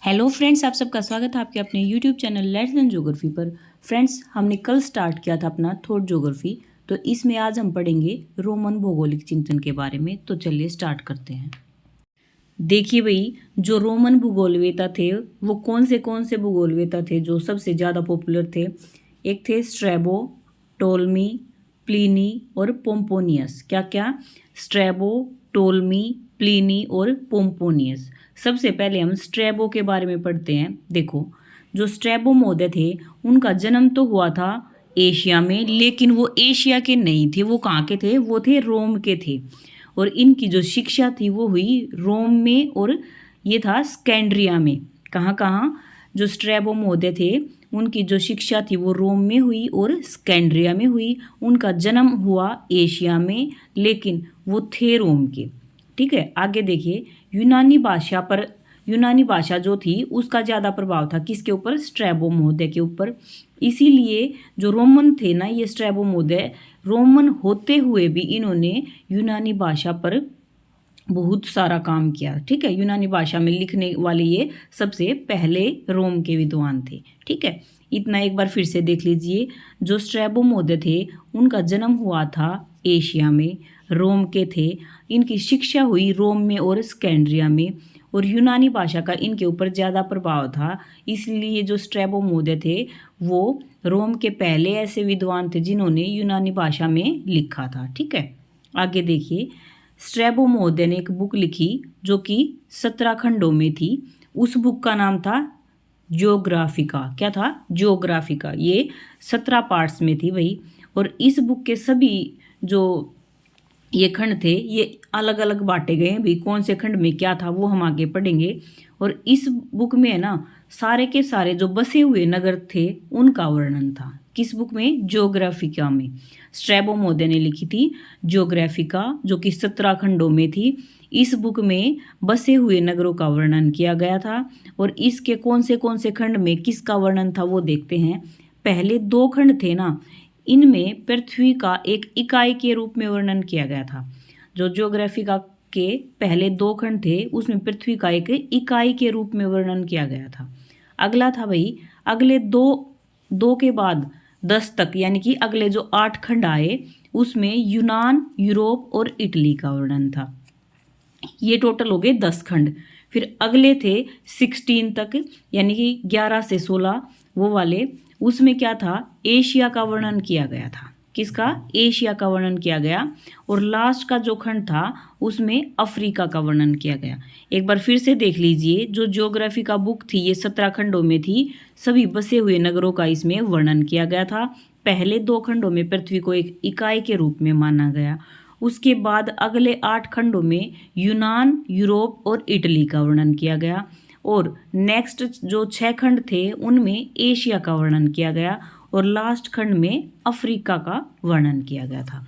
Hello friends, आप सबका स्वागत है आपके अपने YouTube channel let's learn geography पर। फ्रेंड्स, हमने कल स्टार्ट किया था अपना थॉट ज्योग्राफी, तो इसमें आज हम पढ़ेंगे रोमन भौगोलिक चिंतन के बारे में। तो चलिए स्टार्ट करते हैं। देखिए भाई, जो रोमन भूगोलवेता थे वो कौन से भूगोलवेता थे जो सबसे ज़्यादा पॉपुलर थे। एक थे स्ट्रैबो, टोल्मी, प्लिनी और पोम्पोनियस। क्या क्या? स्ट्रैबो, टोल्मी, प्लिनी और पोम्पोनियस। सबसे पहले हम स्ट्रैबो के बारे में पढ़ते हैं। देखो, जो स्ट्रैबो महोदय थे उनका जन्म तो हुआ था एशिया में, लेकिन वो एशिया के नहीं थे। वो कहाँ के थे? वो थे रोम के थे। और इनकी जो शिक्षा थी वो हुई रोम में, और ये था स्कैंड्रिया में। कहाँ कहाँ? जो स्ट्रैबो महोदय थे उनकी जो शिक्षा थी वो रोम में हुई और स्कैंड्रिया में हुई। उनका जन्म हुआ एशिया में, लेकिन वो थे रोम के। ठीक है, आगे देखिए। यूनानी भाषा जो थी उसका ज़्यादा प्रभाव था किसके ऊपर? स्ट्रैबो महोदय के ऊपर। इसीलिए जो रोमन थे ना, ये स्ट्रैबो महोदय, रोमन होते हुए भी इन्होंने यूनानी भाषा पर बहुत सारा काम किया। ठीक है, यूनानी भाषा में लिखने वाले ये सबसे पहले रोम के विद्वान थे। ठीक है, इतना एक बार फिर से देख लीजिए। जो स्ट्रैबो महोदय थे उनका जन्म हुआ था एशिया में, रोम के थे। इनकी शिक्षा हुई रोम में और स्कैंड्रिया में, और यूनानी भाषा का इनके ऊपर ज़्यादा प्रभाव था। इसलिए जो स्ट्रैबो महोदय थे वो रोम के पहले ऐसे विद्वान थे जिन्होंने यूनानी भाषा में लिखा था। ठीक है, आगे देखिए। स्ट्रैबो महोदय ने एक बुक लिखी जो कि 17 खंडों में थी। उस बुक का नाम था ज्योग्राफिका। क्या था? ज्योग्राफिका। ये 17 पार्ट्स में थी भाई। और इस बुक के सभी जो ये खंड थे ये अलग अलग बांटे गए हैं भाई। कौन से खंड में क्या था वो हम आगे पढ़ेंगे। और इस बुक में है ना, सारे के सारे जो बसे हुए नगर थे उनका वर्णन था। किस बुक में? ज्योग्राफिका में। स्ट्रैबो महोदय ने लिखी थी ज्योग्राफिका, जो कि 17 खंडों में थी। इस बुक में बसे हुए नगरों का वर्णन किया गया था। और इसके कौन से खंड में किसका वर्णन था वो देखते हैं। पहले 2 खंड थे ना, इनमें पृथ्वी का एक इकाई के रूप में वर्णन किया गया था। जो ज्योग्राफिका के पहले 2 खंड थे उसमें पृथ्वी का एक इकाई के रूप में वर्णन किया गया था। अगला था भाई, अगले दो के बाद 10 तक, यानी कि अगले जो 8 खंड आए उसमें यूनान, यूरोप और इटली का वर्णन था। ये टोटल हो गए 10 खंड। फिर अगले थे 16 तक, यानी कि 11 से 16 वो वाले। उसमें क्या था? एशिया का वर्णन किया गया था। किसका? एशिया का वर्णन किया गया। और लास्ट का जो खंड था उसमें अफ्रीका का वर्णन किया गया। एक बार फिर से देख लीजिए, जो ज्योग्राफी का बुक थी ये 17 खंडों में थी। सभी बसे हुए नगरों का इसमें वर्णन किया गया था। पहले 2 खंडों में पृथ्वी को एक इकाई के रूप में माना गया। उसके बाद अगले 8 खंडों में यूनान, यूरोप और इटली का वर्णन किया गया। और नेक्स्ट जो 6 खंड थे उनमें एशिया का वर्णन किया गया। और लास्ट खंड में अफ्रीका का वर्णन किया गया था।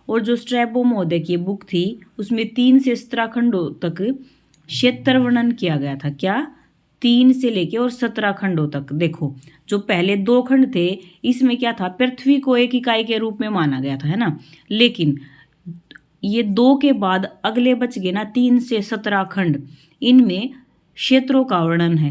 और जो स्ट्रैबो महोदय की बुक थी उसमें 3 से 17 खंडों तक क्षेत्र वर्णन किया गया था। क्या? 3 से लेके और 17 खंडों तक। देखो, जो पहले 2 खंड थे इसमें क्या था? पृथ्वी को एक इकाई के रूप में माना गया था, है ना। लेकिन ये 2 के बाद अगले बच गए ना 3 से 17 खंड, इनमें क्षेत्रों का वर्णन है।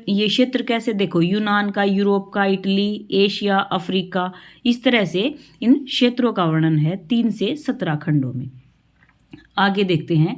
ये क्षेत्र कैसे? देखो, यूनान का, यूरोप का, इटली, एशिया, अफ्रीका, इस तरह से इन क्षेत्रों का वर्णन है 3 से 17 खंडों में। आगे देखते हैं।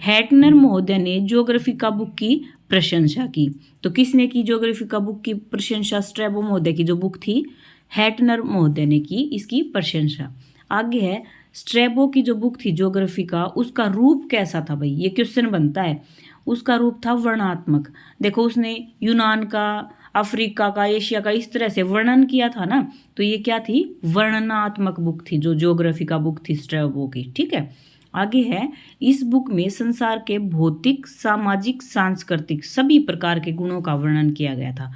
हैटनर महोदय ने ज्योग्राफी का बुक की प्रशंसा की। तो किसने की ज्योग्राफी का बुक की प्रशंसा? स्ट्रैबो महोदय की जो बुक थी, हैटनर महोदय ने की इसकी प्रशंसा। आगे है, स्ट्रैबो की जो बुक थी ज्योग्राफी का, उसका रूप कैसा था भाई? ये क्वेश्चन बनता है। उसका रूप था वर्णनात्मक। देखो, उसने यूनान का, अफ्रीका का, एशिया का इस तरह से वर्णन किया था ना, तो ये क्या थी? वर्णनात्मक बुक थी जो ज्योग्राफी का बुक थी स्ट्रैबो की। ठीक है, आगे है, इस बुक में संसार के भौतिक, सामाजिक, सांस्कृतिक सभी प्रकार के गुणों का वर्णन किया गया था।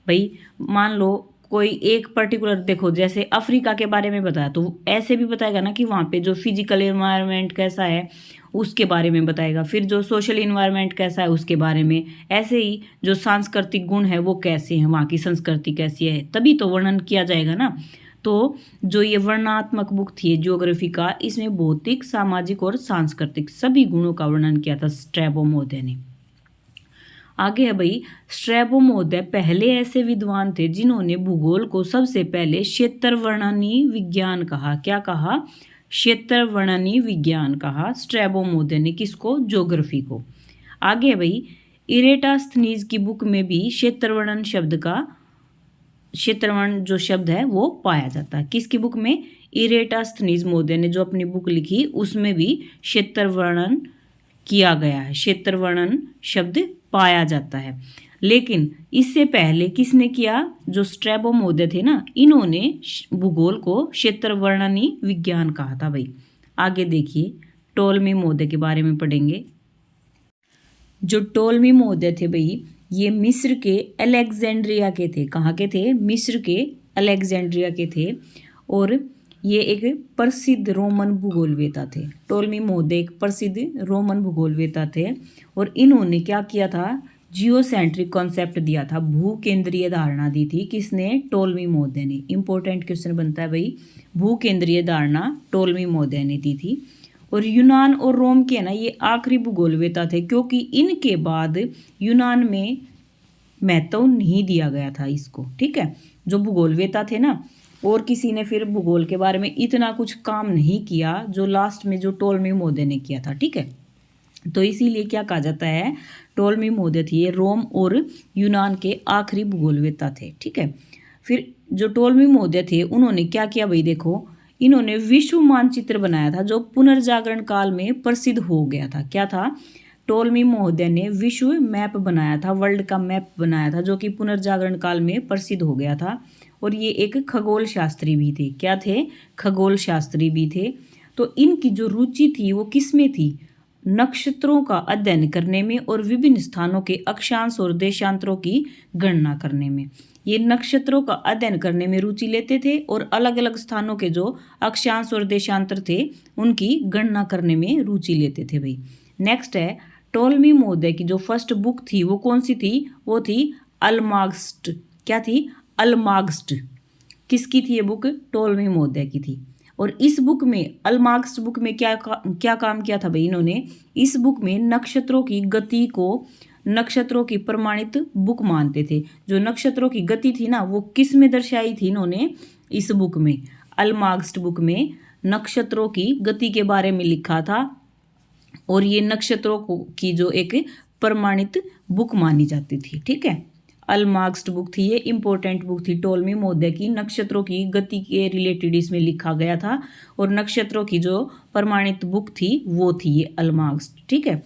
भाई, मान लो कोई एक पर्टिकुलर, देखो जैसे अफ्रीका के बारे में बताया तो ऐसे भी बताएगा ना कि वहाँ पे जो फिजिकल एनवायरनमेंट कैसा है उसके बारे में बताएगा। फिर जो सोशल इन्वायरमेंट कैसा है उसके बारे में। ऐसे ही जो सांस्कृतिक गुण है वो कैसे हैं, वहाँ की संस्कृति कैसी है, तभी तो वर्णन किया जाएगा ना। तो जो ये वर्णनात्मक बुक थी ज्योग्राफी का, इसमें भौतिक, सामाजिक और सांस्कृतिक सभी गुणों का वर्णन किया था स्ट्रैबो महोदय ने। आगे है भाई, स्ट्रैबो महोदय पहले ऐसे विद्वान थे जिन्होंने भूगोल को सबसे पहले क्षेत्र वर्णनी विज्ञान कहा। क्या कहा? क्षेत्र वर्णनी विज्ञान कहा स्ट्रैबो महोदय ने। किसको? ज्योग्राफी को। आगे है भाई, इरेटास्थनीज की बुक में भी क्षेत्रवर्णन शब्द का क्षेत्रवर्णन जो शब्द है वो पाया जाता है। किसकी बुक में? इरेटास्थनीज महोदय ने जो अपनी बुक लिखी उसमें भी क्षेत्रवर्णन किया गया है, क्षेत्रवर्णन शब्द पाया जाता है। लेकिन इससे पहले किसने किया? जो स्ट्रैबो महोदय थे ना, इन्होंने भूगोल को क्षेत्रवर्णनी विज्ञान कहा था भाई। आगे देखिए, टोलमी महोदय के बारे में पढ़ेंगे। जो टोलमी महोदय थे भाई, ये मिस्र के अलेक्जेंड्रिया के थे। कहाँ के थे? मिस्र के अलेक्जेंड्रिया के थे। और ये एक प्रसिद्ध रोमन भूगोलवेता थे। टोलमी महोदय एक प्रसिद्ध रोमन भूगोलवेता थे। और इन्होंने क्या किया था? जियोसेंट्रिक कॉन्सेप्ट दिया था, भू केंद्रीय धारणा दी थी। किसने? टोलमी महोदय ने। इंपॉर्टेंट क्वेश्चन बनता है भाई, भू केंद्रीय धारणा टोलमी महोदय ने दी थी। और यूनान और रोम के ना ये आखिरी भूगोलवेता थे, क्योंकि इनके बाद यूनान में महत्व नहीं दिया गया था इसको। ठीक है, जो भूगोलवेता थे ना, और किसी ने फिर भूगोल के बारे में इतना कुछ काम नहीं किया जो लास्ट में जो टोलमी महोदय ने किया था। ठीक है, तो इसीलिए क्या कहा जाता है? टोलमी महोदय थे ये रोम और यूनान के आखिरी भूगोलवेता थे। ठीक है, फिर जो टोलमी महोदय थे उन्होंने क्या किया भाई? देखो, इन्होंने विश्व मानचित्र बनाया था जो पुनर्जागरण काल में प्रसिद्ध हो गया था। क्या था? टोलमी महोदय ने विश्व मैप बनाया था, वर्ल्ड का मैप बनाया था, जो कि पुनर्जागरण काल में प्रसिद्ध हो गया था। और ये एक खगोल शास्त्री भी थे। क्या थे? खगोल शास्त्री भी थे। तो इनकी जो रुचि थी वो किस में थी? नक्षत्रों का अध्ययन करने में और विभिन्न स्थानों के अक्षांश और देशांतरों की गणना करने में। ये नक्षत्रों का अध्ययन करने में रुचि लेते थे और अलग अलग स्थानों के जो अक्षांश और देशांतर थे उनकी गणना करने में रुचि लेते थे भाई। नेक्स्ट है, टोलमी महोदय की जो फर्स्ट बुक थी वो कौन सी थी? वो थी अल्मागस्ट। क्या थी? अल्मागस्ट। किसकी थी ये बुक? टोलमी महोदय की थी। और इस बुक में, अल्मागस्ट बुक में क्या काम किया था भाई इन्होंने? इस बुक में नक्षत्रों की गति को नक्षत्रों की प्रमाणित बुक मानते थे। जो नक्षत्रों की गति थी ना, वो किस में दर्शाई थी इन्होंने? इस बुक में, अल्मागस्ट बुक में नक्षत्रों की गति के बारे में लिखा था। और ये नक्षत्रों की जो एक प्रमाणित बुक मानी जाती थी। ठीक है, अल्मागस्ट बुक थी ये, इंपॉर्टेंट बुक थी टोलमी महोदय की। नक्षत्रों की गति के रिलेटेड इसमें लिखा गया था। और नक्षत्रों की जो प्रमाणित बुक थी वो थी ये अल्मागस्ट। ठीक है,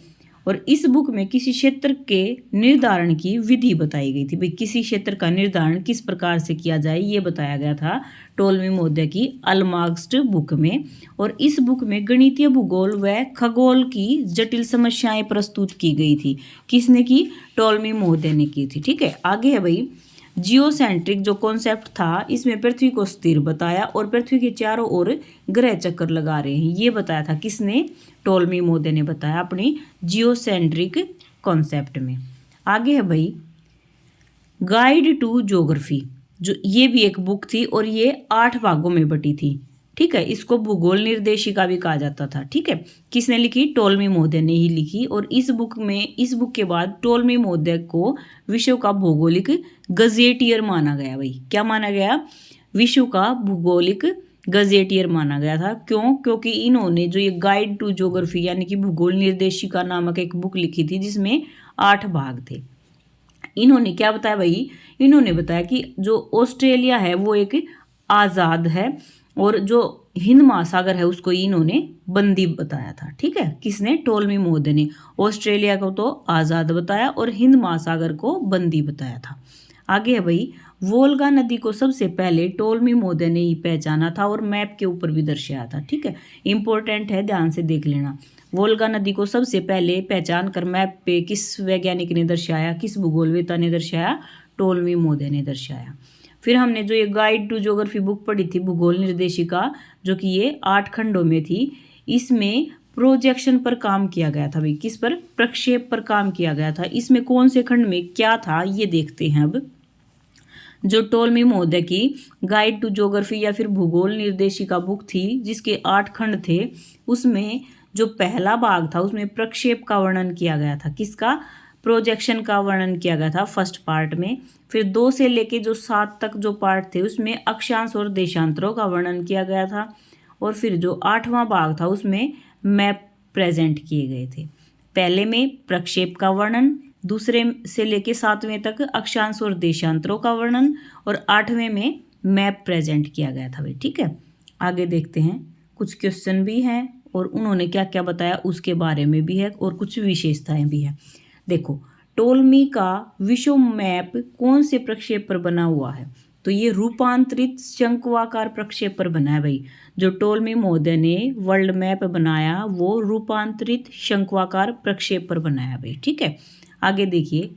और इस बुक में किसी क्षेत्र के निर्धारण की विधि बताई गई थी भाई। किसी क्षेत्र का निर्धारण किस प्रकार से किया जाए ये बताया गया था टोलमी महोदय की अल्मागस्ट बुक में। और इस बुक में गणितीय भूगोल व खगोल की जटिल समस्याएं प्रस्तुत की गई थी। किसने की? टोलमी महोदय ने की थी। ठीक है, आगे है भाई, जियोसेंट्रिक जो कॉन्सेप्ट था इसमें पृथ्वी को स्थिर बताया और पृथ्वी के चारों ओर ग्रह चक्कर लगा रहे हैं, ये बताया था। किसने? टोलमी महोदय ने बताया अपनी जियोसेंट्रिक कॉन्सेप्ट में। आगे है भाई, गाइड टू ज्योग्राफी, जो ये भी एक बुक थी और ये 8 भागों में बटी थी। ठीक है, इसको भूगोल निर्देशिका भी कहा जाता था। ठीक है, किसने लिखी? टोलमी महोदय ने ही लिखी। और इस बुक के बाद टोलमी महोदय को विश्व का भौगोलिक गजेटियर माना गया भाई। क्या माना गया? विश्व का भूगोलिक गजेटियर माना गया था। क्यों? क्योंकि इन्होंने जो ये गाइड टू ज्योग्राफी यानी कि भूगोल निर्देशिका नामक एक बुक लिखी थी जिसमें 8 भाग थे। इन्होंने क्या बताया भाई? इन्होंने बताया कि जो ऑस्ट्रेलिया है वो एक आज़ाद है और जो हिंद महासागर है उसको इन्होंने बंदी बताया था। ठीक है, किसने? टोलमी महोदय ने। ऑस्ट्रेलिया को तो आज़ाद बताया और हिंद महासागर को बंदी बताया था। आगे है भाई, वोल्गा नदी को सबसे पहले टोलमी महोदय ने ही पहचाना था और मैप के ऊपर भी दर्शाया था। ठीक है, इंपॉर्टेंट है, ध्यान से देख लेना। वोल्गा नदी को सबसे पहले पहचान कर मैप पे किस वैज्ञानिक ने दर्शाया? किस भूगोलवेता ने दर्शाया? टोलमी महोदय ने दर्शाया। फिर हमने जो ये गाइड टू ज्योग्राफी बुक पढ़ी थी भूगोल निर्देशिका, जो कि ये 8 खंडों में थी, इसमें प्रोजेक्शन पर काम किया गया था भाई। किस पर? प्रक्षेप पर काम किया गया था। इसमें कौन से खंड में क्या था ये देखते हैं अब। जो टोलमी महोदय की गाइड टू ज्योग्राफी या फिर भूगोल निर्देशिका बुक थी जिसके 8 खंड थे, उसमें जो पहला भाग था उसमें प्रक्षेप का वर्णन किया गया था। किसका? प्रोजेक्शन का वर्णन किया गया था फर्स्ट पार्ट में। फिर 2 से लेके जो 7 तक जो पार्ट थे उसमें अक्षांश और देशांतरों का वर्णन किया गया था। और फिर जो 8वां भाग था उसमें मैप प्रेजेंट किए गए थे। पहले में प्रक्षेप का वर्णन, दूसरे से लेके 7वें तक अक्षांश और देशांतरों का वर्णन, और 8वें में मैप प्रेजेंट किया गया था भाई। ठीक है, आगे देखते हैं। कुछ क्वेश्चन भी हैं और उन्होंने क्या क्या बताया उसके बारे में भी है, और कुछ विशेषताएं भी है। देखो, टोलमी का विश्व मैप कौन से प्रक्षेप पर बना हुआ है? तो ये रूपांतरित शंक्वाकार प्रक्षेप पर बना है भाई। जो टोलमी महोदय ने वर्ल्ड मैप बनाया वो रूपांतरित शंक्वाकार प्रक्षेप पर बनाया भाई। ठीक है, आगे देखिए।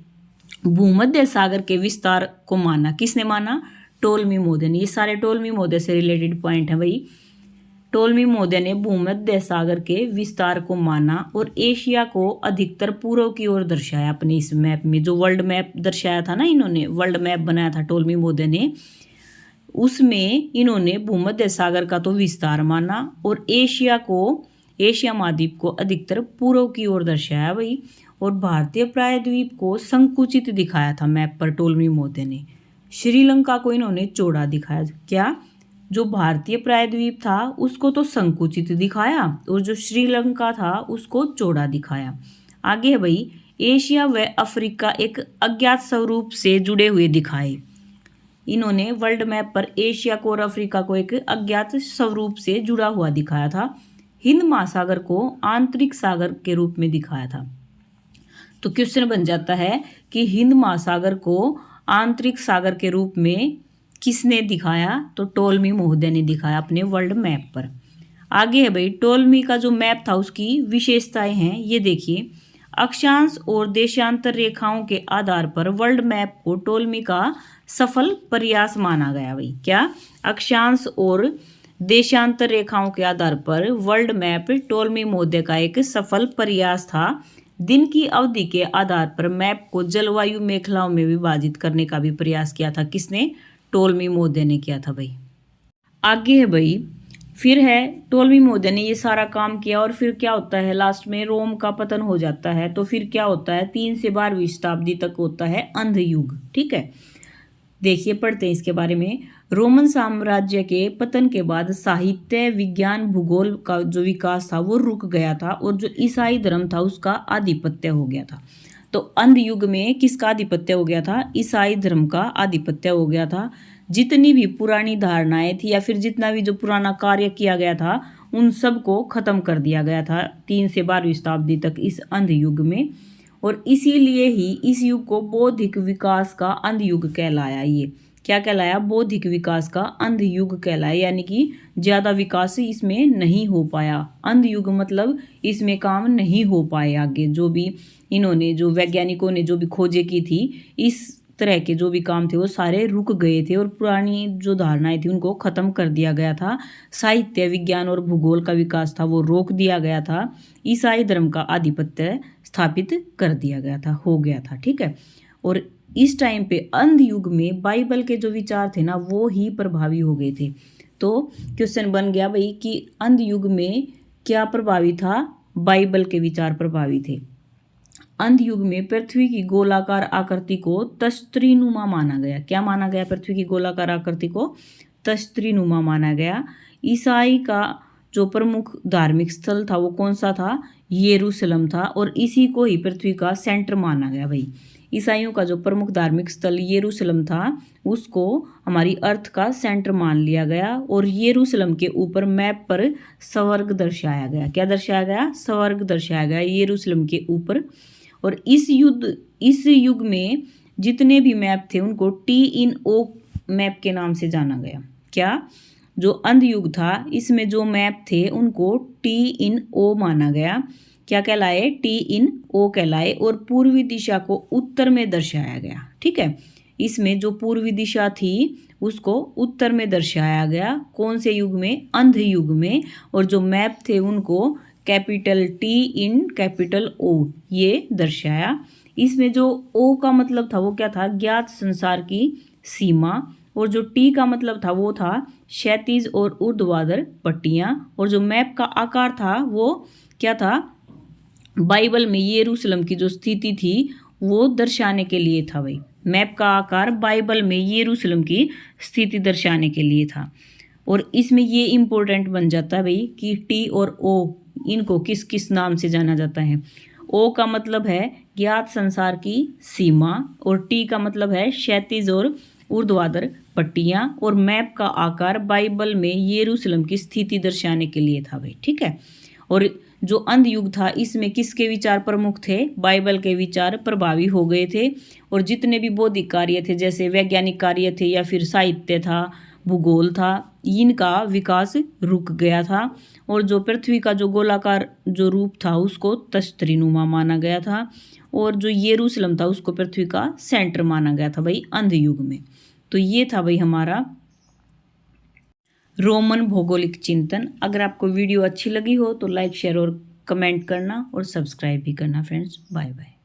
भूमध्य सागर के विस्तार को माना, किसने माना? टोलमी महोदय ने। ये सारे टोलमी महोदय से रिलेटेड पॉइंट है भाई। टोलमी महोदय ने भूमध्य सागर के विस्तार को माना और एशिया को अधिकतर पूर्व की ओर दर्शाया अपने इस मैप में। जो वर्ल्ड मैप दर्शाया था ना, इन्होंने वर्ल्ड मैप बनाया था टोलमी महोदय ने, उसमें इन्होंने भूमध्य सागर का तो विस्तार माना और एशिया महाद्वीप को अधिकतर पूर्व की ओर दर्शाया भाई। और भारतीय प्रायद्वीप को संकुचित दिखाया था मैप पर टोलमी महोदय ने। श्रीलंका को इन्होंने चौड़ा दिखाया। क्या? जो भारतीय प्रायद्वीप था उसको तो संकुचित दिखाया और जो श्रीलंका था उसको चौड़ा दिखाया। आगे है भाई, एशिया व अफ्रीका एक अज्ञात स्वरूप से जुड़े हुए दिखाए। इन्होंने वर्ल्ड मैप पर एशिया को और अफ्रीका को एक अज्ञात स्वरूप से जुड़ा हुआ दिखाया था। हिंद महासागर को आंतरिक सागर के रूप में दिखाया था। तो क्वेश्चन बन जाता है कि हिंद महासागर को आंतरिक सागर के रूप में किसने दिखाया? तो टोलमी महोदय ने दिखाया अपने वर्ल्ड मैप पर। आगे है भाई, टोलमी का जो मैप था उसकी विशेषताएं हैं, ये देखिए। अक्षांश और देशांतर रेखाओं के आधार पर वर्ल्ड मैप को टोलमी का सफल प्रयास माना गया भाई। क्या? अक्षांश और देशांतर रेखाओं के आधार पर वर्ल्ड मैप टोलमी महोदय का एक सफल प्रयास था। दिन की अवधि के आधार पर मैप को जलवायु मेखलाओं में विभाजित करने का भी प्रयास किया था। किसने? टोलमी महोदय ने किया था भाई। आगे है भाई, फिर है टोलमी महोदय ने ये सारा काम किया और फिर क्या होता है? लास्ट में रोम का पतन हो जाता है। तो फिर क्या होता है? 3 से 12वीं शताब्दी तक होता है अंध युग। ठीक है, देखिए पढ़ते हैं इसके बारे में। रोमन साम्राज्य के पतन के बाद साहित्य, विज्ञान, भूगोल का जो विकास था वो रुक गया था और जो ईसाई धर्म था उसका आधिपत्य हो गया था। तो अंध युग में किसका आधिपत्य हो गया था? ईसाई धर्म का आधिपत्य हो गया था। जितनी भी पुरानी धारणाएं थी या फिर जितना भी जो पुराना कार्य किया गया था उन सब को खत्म कर दिया गया था 3 से 12वीं शताब्दी तक इस अंध युग में। और इसीलिए ही इस युग को बौद्धिक विकास का अंध युग कहलाया। ये क्या कहलाया? बौद्धिक विकास का अंध युग कहलाया, यानी कि ज़्यादा विकास इसमें नहीं हो पाया। अंध युग मतलब इसमें काम नहीं हो पाए आगे। जो भी इन्होंने, जो वैज्ञानिकों ने जो भी खोजें की थी, इस तरह के जो भी काम थे वो सारे रुक गए थे और पुरानी जो धारणाएं थी उनको ख़त्म कर दिया गया था। साहित्य, विज्ञान और भूगोल का विकास था वो रोक दिया गया था। ईसाई धर्म का आधिपत्य स्थापित कर दिया गया था, हो गया था। ठीक है, और इस टाइम पे अंध युग में बाइबल के जो विचार थे ना वो ही प्रभावी हो गए थे। तो क्वेश्चन बन गया भाई कि अंध युग में क्या प्रभावी था? बाइबल के विचार प्रभावी थे। अंध युग में पृथ्वी की गोलाकार आकृति को तस्त्रीनुमा माना गया। क्या माना गया? पृथ्वी की गोलाकार आकृति को तस्त्रीनुमा माना गया। ईसाई का जो प्रमुख धार्मिक स्थल था वो कौन सा था? यरूशलेम था और इसी को ही पृथ्वी का सेंटर माना गया भाई। ईसाइयों का जो प्रमुख धार्मिक स्थल यरूशलेम था उसको हमारी अर्थ का सेंटर मान लिया गया और यरूशलेम के ऊपर मैप पर स्वर्ग दर्शाया गया। क्या दर्शाया गया? स्वर्ग दर्शाया गया यरूशलेम के ऊपर। और इस युग में जितने भी मैप थे उनको T-in-O मैप के नाम से जाना गया। क्या? जो अंध युग था इसमें जो मैप थे उनको T-in-O माना गया। क्या कहलाए? T-in-O कहलाए और पूर्वी दिशा को उत्तर में दर्शाया गया। ठीक है, इसमें जो पूर्वी दिशा थी उसको उत्तर में दर्शाया गया। कौन से युग में? अंध युग में। और जो मैप थे उनको capital T in capital O ये दर्शाया। इसमें जो O का मतलब था वो क्या था? ज्ञात संसार की सीमा। और जो T का मतलब था वो था क्षैतिज और ऊर्ध्वाधर पट्टियाँ। और जो मैप का आकार था वो क्या था? बाइबल में यरूशलेम की जो स्थिति थी वो दर्शाने के लिए था भाई। मैप का आकार बाइबल में यरूशलेम की स्थिति दर्शाने के लिए था। और इसमें ये इम्पोर्टेंट बन जाता है भाई कि टी और ओ इनको किस किस नाम से जाना जाता है। ओ का मतलब है ज्ञात संसार की सीमा, और टी का मतलब है क्षैतिज और ऊर्ध्वाधर पट्टियाँ, और मैप का आकार बाइबल में यरूशलेम की स्थिति दर्शाने के लिए था भाई। ठीक है। और जो अंध युग था इसमें किसके विचार प्रमुख थे? बाइबल के विचार प्रभावी हो गए थे। और जितने भी बौद्धिक कार्य थे, जैसे वैज्ञानिक कार्य थे या फिर साहित्य था, भूगोल था, इनका विकास रुक गया था। और जो पृथ्वी का जो गोलाकार जो रूप था उसको तश्तरीनुमा माना गया था। और जो यरूशलेम था उसको पृथ्वी का सेंटर माना गया था भाई अंध युग में। तो ये था भाई हमारा रोमन भौगोलिक चिंतन। अगर आपको वीडियो अच्छी लगी हो तो लाइक शेयर और कमेंट करना और सब्सक्राइब भी करना फ्रेंड्स। Bye bye.